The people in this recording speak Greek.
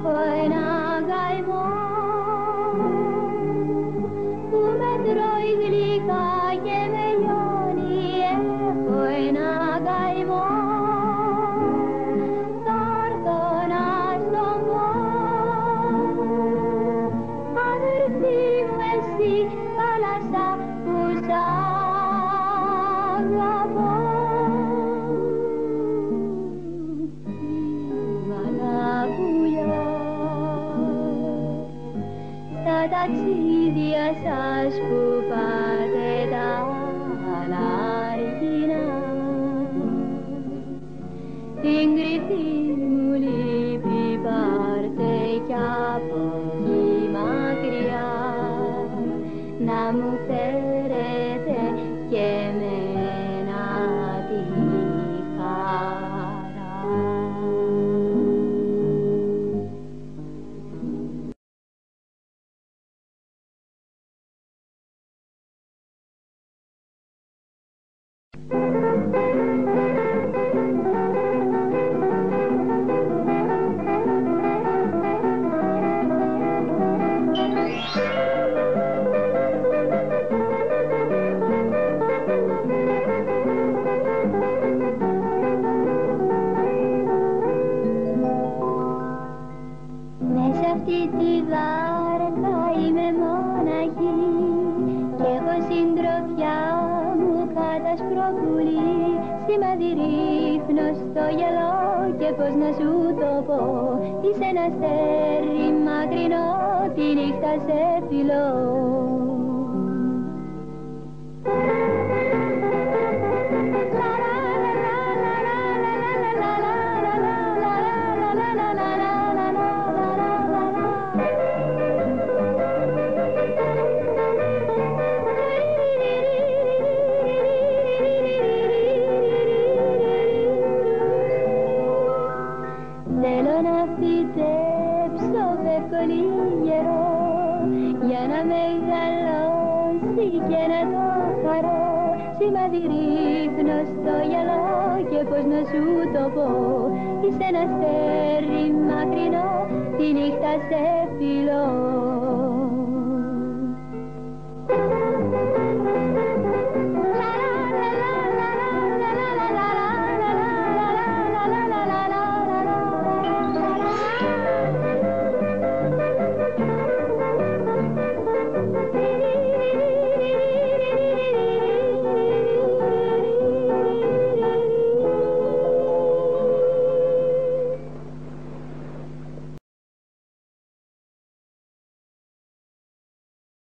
έχω ένα καημό που με τρώει γλυκά και με λιώνει. Έχω ένα καημό, θα έρθω να στον πω. Αδερφή μου εσύ θάλασσα που σ' αγαπώ. Στα ταξίδια σας που πάτε τα αναργινά, την κρυφή μου λύπη πάρτε κι από εκεί μακριά, να μου φέρετε και εμένα τη χαρά. Μέσα αυτή τη βάρκα είμαι μοναχή κι έχω συντροφιά μου κατασπρό πουλί. Σημάδι ρίχνω στο γυαλό και πως να σου το πω, είσαι ένα αστέρι μακρινό, τη νύχτα σε φιλώ. Θέλω να φυτέψω βερκολίγερο για να μεγαλώσει και να το χαρώ. Σημάδι ρίχνω στο γυαλό και πως να σου το πω, είσαι ένα αστέρι μακρινό, τη νύχτα σε φιλώ.